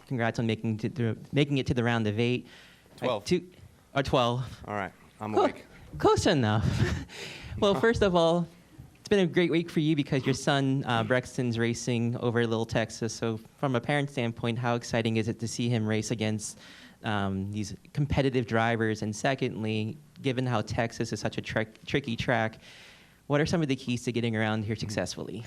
Congrats on making it to the round of 8. 12. Or 12. All right, I'm awake. Close enough. Well, first of all, it's been a great week for you because your son, Brexton's racing over Little Texas. So from a parent standpoint, how exciting is it to see him race against these competitive drivers? And secondly, given how Texas is such a tricky track, what are some of the keys to getting around here successfully?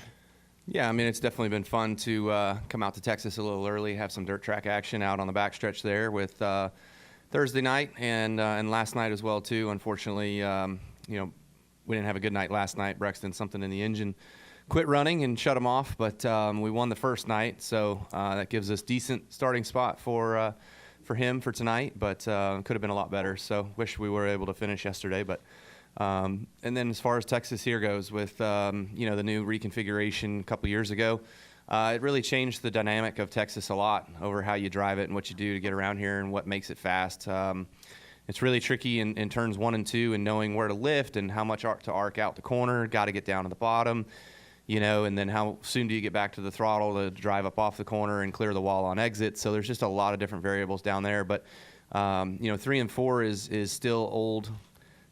Yeah, I mean, it's definitely been fun to come out to Texas a little early, have some dirt track action out on the backstretch there with Thursday night and last night as well, too. Unfortunately, we didn't have a good night last night. Brexton, something in the engine quit running and shut him off, but we won the first night, so that gives us decent starting spot for him for tonight, but could have been a lot better. So wish we were able to finish yesterday, but and then as far as Texas here goes, with the new reconfiguration a couple years ago, it really changed the dynamic of Texas a lot over how you drive it and what you do to get around here and what makes it fast. It's really tricky in turns 1 and 2 and knowing where to lift and how much to arc out the corner, got to get down to the bottom, and then how soon do you get back to the throttle to drive up off the corner and clear the wall on exit. So there's just a lot of different variables down there. But, 3 and 4 is still old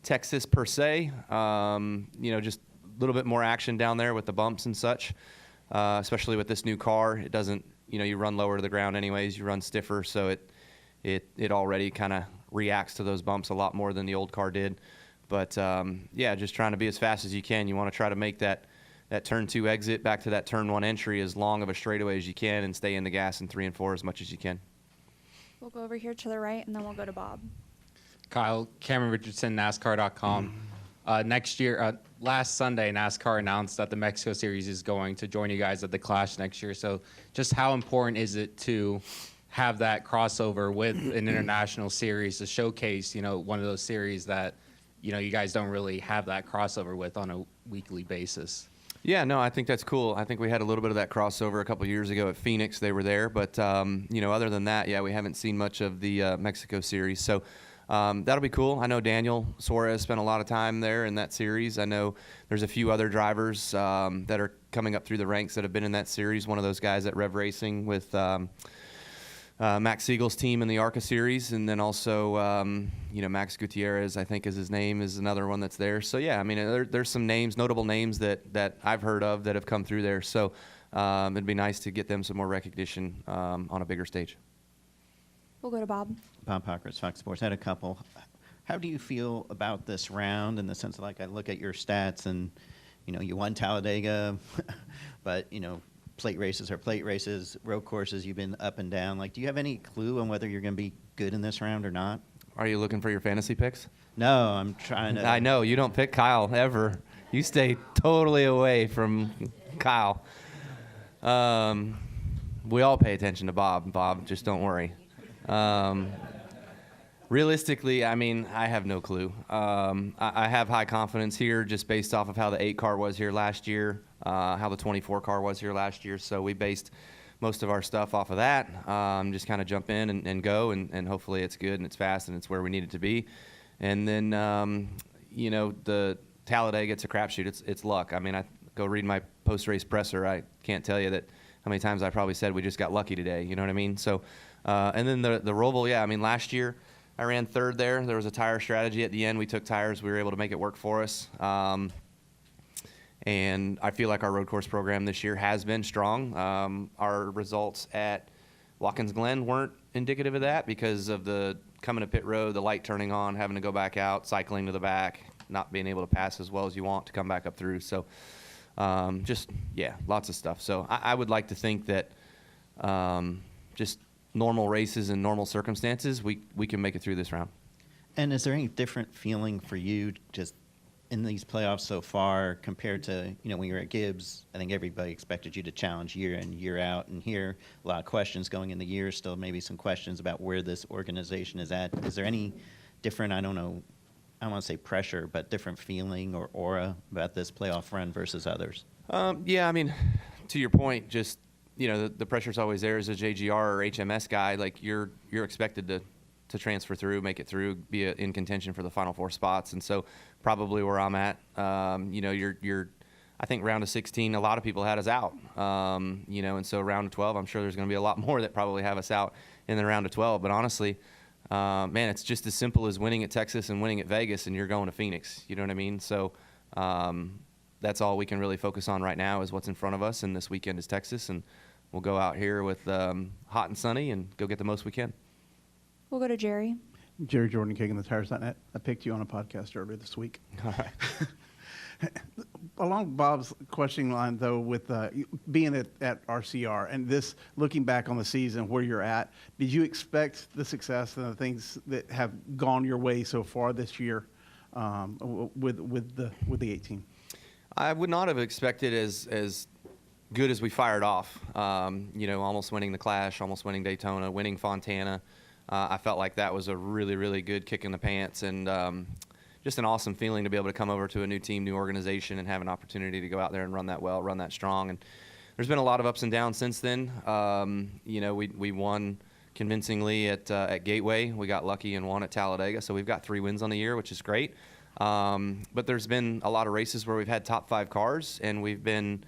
Texas per se. Just a little bit more action down there with the bumps and such, especially with this new car. It doesn't, you run lower to the ground anyways, you run stiffer, so it already kind of reacts to those bumps a lot more than the old car did. But just trying to be as fast as you can. You want to try to make that turn 2 exit back to that turn 1 entry as long of a straightaway as you can and stay in the gas in 3 and 4 as much as you can. We'll go over here to the right, and then we'll go to Bob. Kyle, Cameron Richardson, NASCAR.com. Next year, last Sunday, NASCAR announced that the Mexico Series is going to join you guys at the Clash next year. So just how important is it to have that crossover with an international series to showcase, one of those series that, you guys don't really have that crossover with on a weekly basis? Yeah, no, I think that's cool. I think we had a little bit of that crossover a couple of years ago at Phoenix. They were there. But, other than that, we haven't seen much of the Mexico Series. So that'll be cool. I know Daniel Suarez spent a lot of time there in that series. I know there's a few other drivers that are coming up through the ranks that have been in that series. One of those guys at Rev Racing with Max Siegel's team in the ARCA series, and then also, Max Gutierrez, I think is his name, is another one that's there. So, yeah, I mean, there's some names, notable names that I've heard of that have come through there. So it'd be nice to get them some more recognition on a bigger stage. We'll go to Bob. Bob Pockers, Fox Sports. I had a couple. How do you feel about this round in the sense of, I look at your stats and, you won Talladega, but, plate races are plate races, road courses, you've been up and down. Do you have any clue on whether you're going to be good in this round or not? Are you looking for your fantasy picks? No, I'm trying to. I know. You don't pick Kyle ever. You stay totally away from Kyle. We all pay attention to Bob. Bob, just don't worry. Realistically, I mean, I have no clue. I have high confidence here just based off of how the 8 car was here last year, how the 24 car was here last year. So we based most of our stuff off of that. Just kind of jump in and go, and hopefully it's good and it's fast and it's where we need it to be. And then, the Talladega, it's a crapshoot. It's luck. I mean, I go read my post-race presser. I can't tell you how many times I probably said we just got lucky today. You know what I mean? So, and then the Roval, I mean, last year I ran 3rd there. There was a tire strategy at the end. We took tires. We were able to make it work for us. And I feel like our road course program this year has been strong. Our results at Watkins Glen weren't indicative of that because of the coming to pit road, the light turning on, having to go back out, cycling to the back, not being able to pass as well as you want to come back up through. So lots of stuff. So I would like to think that just normal races and normal circumstances, we can make it through this round. And is there any different feeling for you just in these playoffs so far compared to, when you were at Gibbs? I think everybody expected you to challenge year in, year out, and here a lot of questions going in the year, still maybe some questions about where this organization is at. Is there any different, I don't want to say pressure, but different feeling or aura about this playoff run versus others? I mean, to your point, just the pressure's always there as a JGR or HMS guy. You're expected to transfer through, make it through, be in contention for the final 4 spots. And so probably where I'm at, you're I think round of 16, a lot of people had us out, and so round of 12, I'm sure there's going to be a lot more that probably have us out in the round of 12. But honestly, man, it's just as simple as winning at Texas and winning at Vegas, and you're going to Phoenix. You know what I mean? So that's all we can really focus on right now is what's in front of us, and this weekend is Texas, and we'll go out here with hot and sunny and go get the most we can. We'll go to Jerry. Jerry Jordan, King of the Tires.net. I picked you on a podcast earlier this week. All right. Along Bob's questioning line, though, with being at RCR and this, looking back on the season where you're at, did you expect the success and the things that have gone your way so far this year with the 18? I would not have expected as good as we fired off. Almost winning the Clash, almost winning Daytona, winning Fontana. I felt like that was a really, really good kick in the pants, and just an awesome feeling to be able to come over to a new team, new organization, and have an opportunity to go out there and run that well, run that strong. And there's been a lot of ups and downs since then. We won convincingly at Gateway. We got lucky and won at Talladega, so we've got 3 wins on the year, which is great. But there's been a lot of races where we've had top 5 cars, and we've been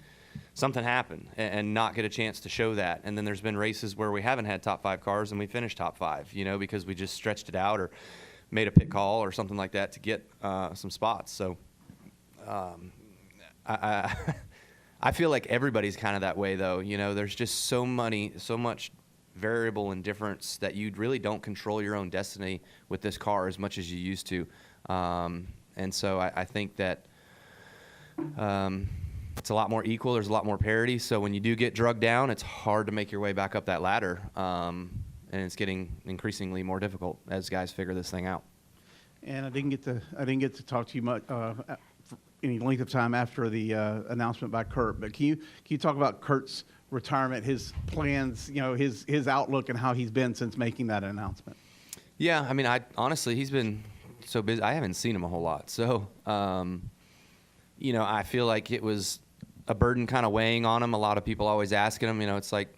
something happen and not get a chance to show that. And then there's been races where we haven't had top 5 cars and we finished top 5, because we just stretched it out or made a pit call or something like that to get some spots. So I feel like everybody's kind of that way, though. There's just so much variable and difference that you really don't control your own destiny with this car as much as you used to. And so I think that it's a lot more equal. There's a lot more parity. So when you do get drugged down, it's hard to make your way back up that ladder. And it's getting increasingly more difficult as guys figure this thing out. And I didn't get to talk to you much for any length of time after the announcement by Kurt. But can you talk about Kurt's retirement, his plans, his outlook, and how he's been since making that announcement? Yeah, I mean, honestly, he's been so busy. I haven't seen him a whole lot. So, I feel like it was a burden kind of weighing on him. A lot of people always asking him. It's like,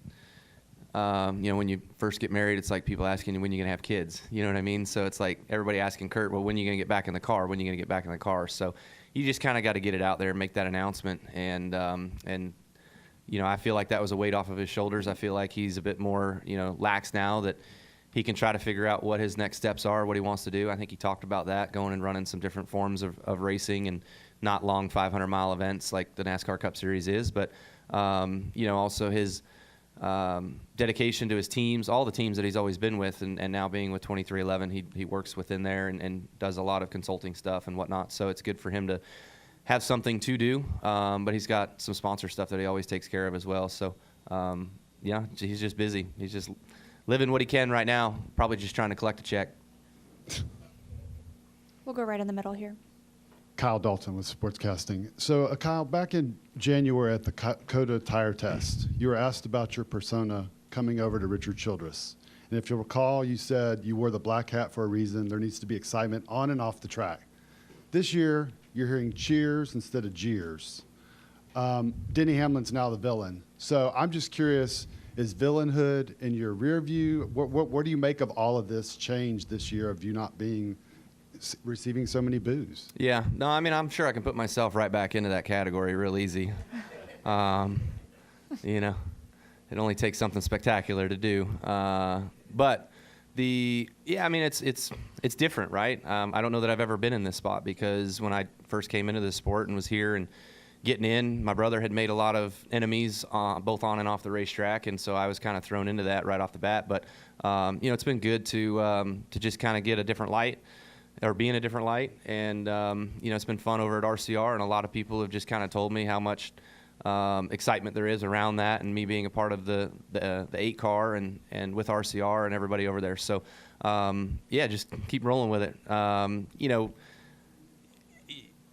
when you first get married, it's like people asking you when you're going to have kids. You know what I mean? So it's like everybody asking Kurt, well, when are you going to get back in the car? When are you going to get back in the car? So you just kind of got to get it out there and make that announcement. And I feel like that was a weight off of his shoulders. I feel like he's a bit more, lax now that he can try to figure out what his next steps are, what he wants to do. I think he talked about that, going and running some different forms of racing and not long 500-mile events like the NASCAR Cup Series is. But, also his dedication to his teams, all the teams that he's always been with, and now being with 2311, he works within there and does a lot of consulting stuff and whatnot. So it's good for him to have something to do, but he's got some sponsor stuff that he always takes care of as well. So, he's just busy. He's just living what he can right now, probably just trying to collect a check. We'll go right in the middle here. Kyle Dalton with Sportscasting. So, Kyle, back in January at the COTA tire test, you were asked about your persona coming over to Richard Childress. And if you'll recall, you said you wore the black hat for a reason. There needs to be excitement on and off the track. This year, you're hearing cheers instead of jeers. Denny Hamlin's now the villain. So I'm just curious, is villainhood in your rear view? What do you make of all of this change this year of you not receiving so many boos? Yeah, no, I mean, I'm sure I can put myself right back into that category real easy. It only takes something spectacular to do. But it's different, right? I don't know that I've ever been in this spot, because when I first came into this sport and was here and getting in, my brother had made a lot of enemies, both on and off the racetrack, and so I was kind of thrown into that right off the bat. But it's been good to just kind of get a different light, or be in a different light, and it's been fun over at RCR, and a lot of people have just kind of told me how much excitement there is around that, and me being a part of the 8 car and with RCR and everybody over there. So just keep rolling with it.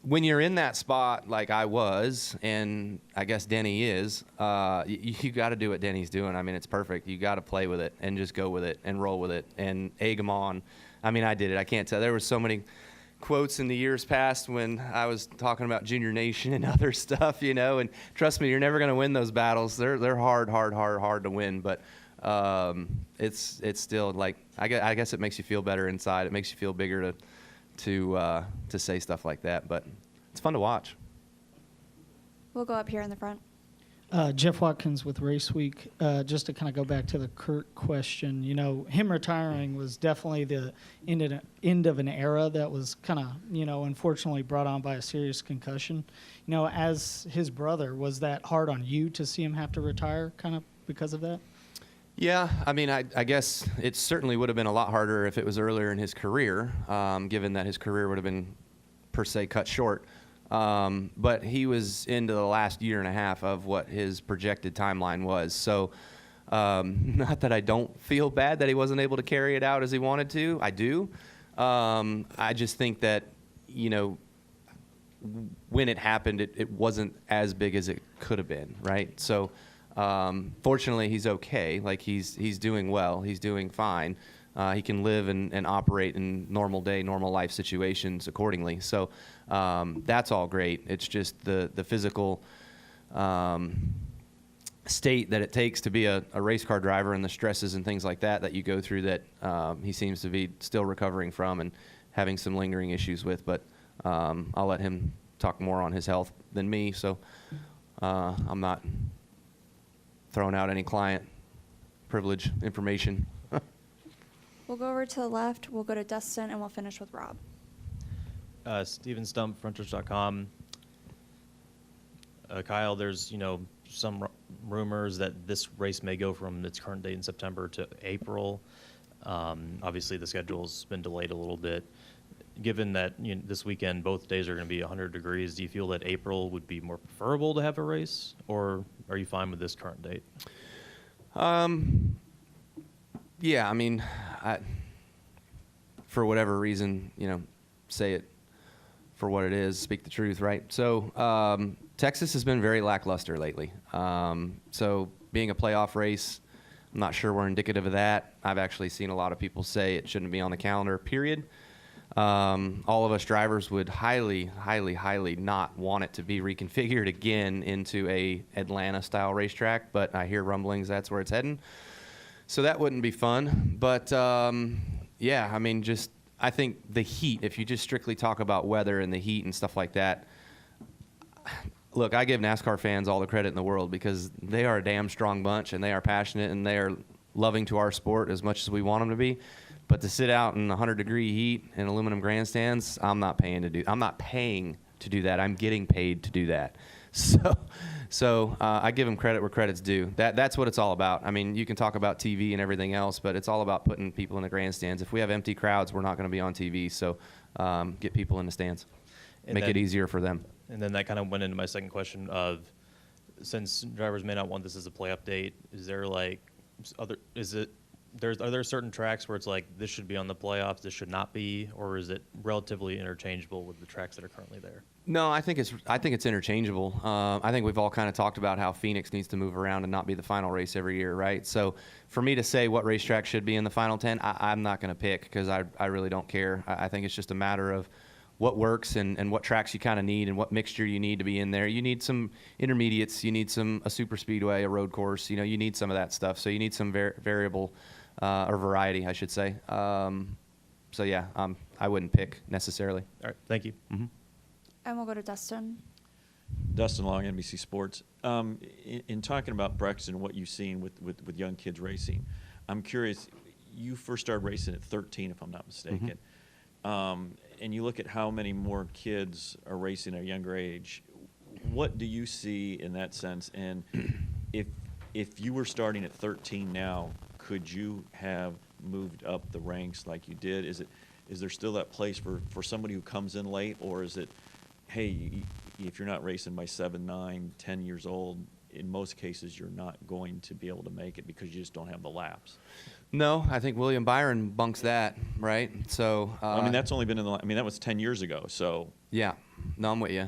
When you're in that spot like I was, and I guess Denny is, you got to do what Denny's doing. I mean, it's perfect. You got to play with it and just go with it and roll with it and egg them on. I mean, I did it. I can't tell. There were so many quotes in the years past when I was talking about Junior Nation and other stuff, and trust me, you're never going to win those battles. They're hard to win, but it's still like, I guess it makes you feel better inside. It makes you feel bigger to say stuff like that, but it's fun to watch. We'll go up here in the front. Jeff Watkins with Race Week. Just to kind of go back to the Kurt question, you know, him retiring was definitely the end of an era that was kind of, you know, unfortunately brought on by a serious concussion. You know, as his brother, was that hard on you to see him have to retire kind of because of that? Yeah, I mean, I guess it certainly would have been a lot harder if it was earlier in his career, given that his career would have been, per se, cut short. But he was into the last year and a half of what his projected timeline was. So not that I don't feel bad that he wasn't able to carry it out as he wanted to. I do. I just think that, you know, when it happened, it wasn't as big as it could have been, right? So fortunately, he's okay. Like, he's doing well. He's doing fine. He can live and operate in normal day, normal life situations accordingly. So that's all great. It's just the physical state that it takes to be a race car driver and the stresses and things like that you go through that he seems to be still recovering from and having some lingering issues with. But I'll let him talk more on his health than me. So I'm not throwing out any client privilege information. We'll go over to the left. We'll go to Dustin, and we'll finish with Rob. Steven Stump, frontrush.com. Kyle, there's, you know, some rumors that this race may go from its current date in September to April. Obviously, the schedule's been delayed a little bit. Given that, you know, this weekend both days are going to be 100 degrees, do you feel that April would be more preferable to have a race, or are you fine with this current date? Yeah, I mean, for whatever reason, you know, say it for what it is, speak the truth, right? So Texas has been very lackluster lately. So being a playoff race, I'm not sure we're indicative of that. I've actually seen a lot of people say it shouldn't be on the calendar, period. All of us drivers would highly, highly, highly not want it to be reconfigured again into a Atlanta-style racetrack, but I hear rumblings that's where it's heading. So that wouldn't be fun. But, yeah, I mean, just I think the heat, if you just strictly talk about weather and the heat and stuff like that, look, I give NASCAR fans all the credit in the world because they are a damn strong bunch and they are passionate and they are loving to our sport as much as we want them to be. But to sit out in 100-degree heat in aluminum grandstands, I'm not paying to do that. I'm getting paid to do that. So I give them credit where credit's due. That's what it's all about. I mean, you can talk about TV and everything else, but it's all about putting people in the grandstands. If we have empty crowds, we're not going to be on TV. So get people in the stands. Make it easier for them. And then that kind of went into my second question of, since drivers may not want this as a play update, is there like are there certain tracks where it's like this should be on the playoffs, this should not be, or is it relatively interchangeable with the tracks that are currently there? No, I think it's interchangeable. I think we've all kind of talked about how Phoenix needs to move around and not be the final race every year, right? So for me to say what racetrack should be in the final 10, I'm not going to pick because I really don't care. I think it's just a matter of what works and what tracks you kind of need and what mixture you need to be in there. You need some intermediates. You need a super speedway, a road course. You know, you need some of that stuff. So you need some variable or variety, I should say. So yeah, I wouldn't pick necessarily. All right, thank you. Mm-hmm. And we'll go to Dustin. Dustin Long, NBC Sports. In talking about Brex and what you've seen with young kids racing, I'm curious, you first started racing at 13, if I'm not mistaken. Mm-hmm. And you look at how many more kids are racing at a younger age. What do you see in that sense? And if you were starting at 13 now, could you have moved up the ranks like you did? Is there still that place for somebody who comes in late, or is it, hey, if you're not racing by 7, 9, 10 years old, in most cases you're not going to be able to make it because you just don't have the laps? No, I think William Byron bunks that, right? So I mean, that's only been that was 10 years ago. So yeah, no, I'm with you.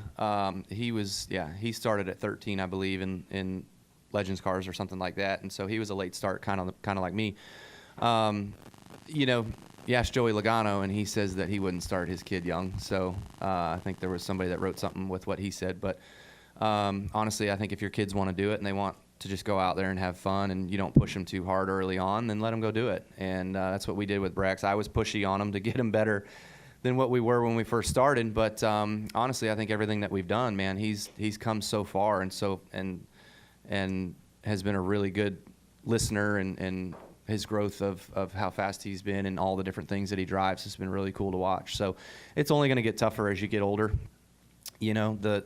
He started at 13, I believe, in Legends cars or something like that, and so he was a late start, kind of like me. You know, you ask Joey Logano, and he says that he wouldn't start his kid young. So I think there was somebody that wrote something with what he said. But honestly, I think if your kids want to do it and they want to just go out there and have fun, and you don't push them too hard early on, then let them go do it. And that's what we did with Brex. I was pushy on him to get him better what we were when we first started. But honestly, I think everything that we've done, man, he's come so far and has been a really good listener, and his growth of how fast he's been and all the different things that he drives has been really cool to watch. So it's only going to get tougher as you get older. You know, the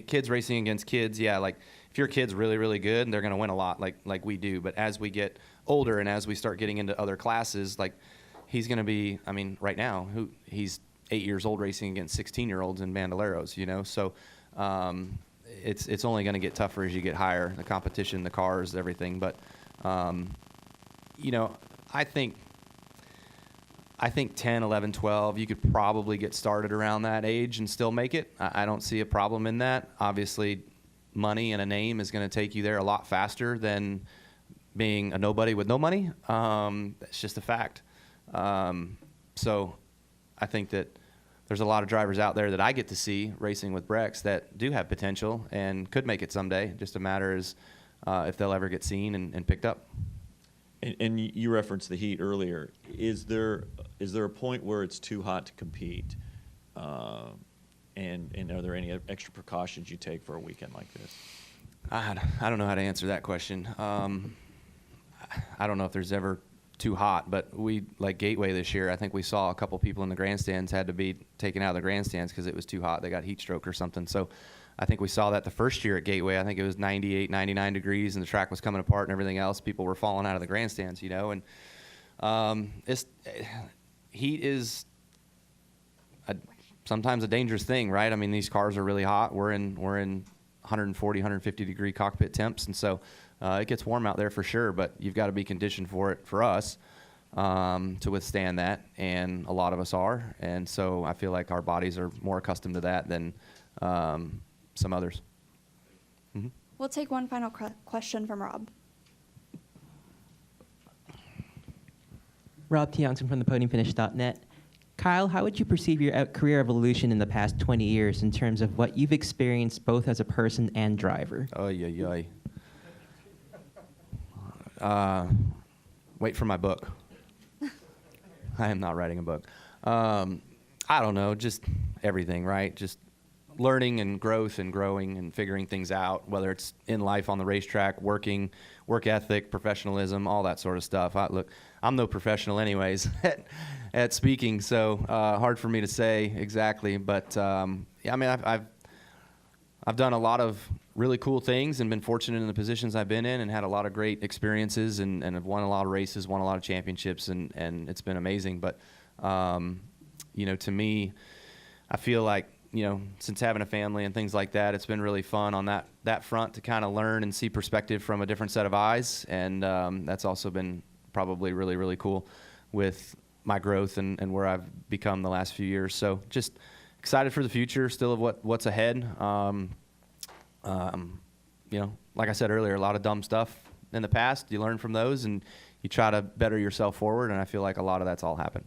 kids racing against kids, yeah, like if your kid's really, really good, they're going to win a lot like we do. But as we get older and as we start getting into other classes, like he's going to be, I mean, right now, he's 8 years old racing against 16-year-olds in Bandoleros, you know. So it's only going to get tougher as you get higher, the competition, the cars, everything. But, you know, I think 10, 11, 12, you could probably get started around that age and still make it. I don't see a problem in that. Obviously, money and a name is going to take you there a lot faster than being a nobody with no money. That's just a fact. So I think that there's a lot of drivers out there that I get to see racing with Brex that do have potential and could make it someday. Just a matter is if they'll ever get seen and picked up. And you referenced the heat earlier. Is there a point where it's too hot to compete? And are there any extra precautions you take for a weekend like this? I don't know how to answer that question. I don't know if there's ever too hot, but we, like Gateway this year, I think we saw a couple people in the grandstands had to be taken out of the grandstands because it was too hot. They got heat stroke or something. So I think we saw that the first year at Gateway. I think it was 98, 99 degrees and the track was coming apart and everything else. People were falling out of the grandstands, you know. And heat is sometimes a dangerous thing, right? I mean, these cars are really hot. We're in 140, 150 degree cockpit temps, and so it gets warm out there for sure. But you've got to be conditioned for it. For us, to withstand that, and a lot of us are. And so I feel like our bodies are more accustomed to that than some others. Mm-hmm. We'll take one final question from Rob. Rob Tiongson from the podiumfinish.net. Kyle, how would you perceive your career evolution in the past 20 years in terms of what you've experienced both as a person and driver? Wait for my book. I am not writing a book. I don't know, just everything, right? Just learning and growth and growing and figuring things out, whether it's in life, on the racetrack, work ethic, professionalism, all that sort of stuff. I'm no professional anyways at speaking, so hard for me to say exactly. But yeah, I mean, I've done a lot of really cool things and been fortunate in the positions I've been in and had a lot of great experiences and have won a lot of races, won a lot of championships, and it's been amazing. But, you know, to me, I feel like, you know, since having a family and things like that, it's been really fun on that front to kind of learn and see perspective from a different set of eyes. And that's also been probably really, really cool with my growth and where I've become the last few years. So just excited for the future, still of what's ahead. You know, like I said earlier, a lot of dumb stuff in the past. You learn from those and you try to better yourself forward. And I feel like a lot of that's all happened.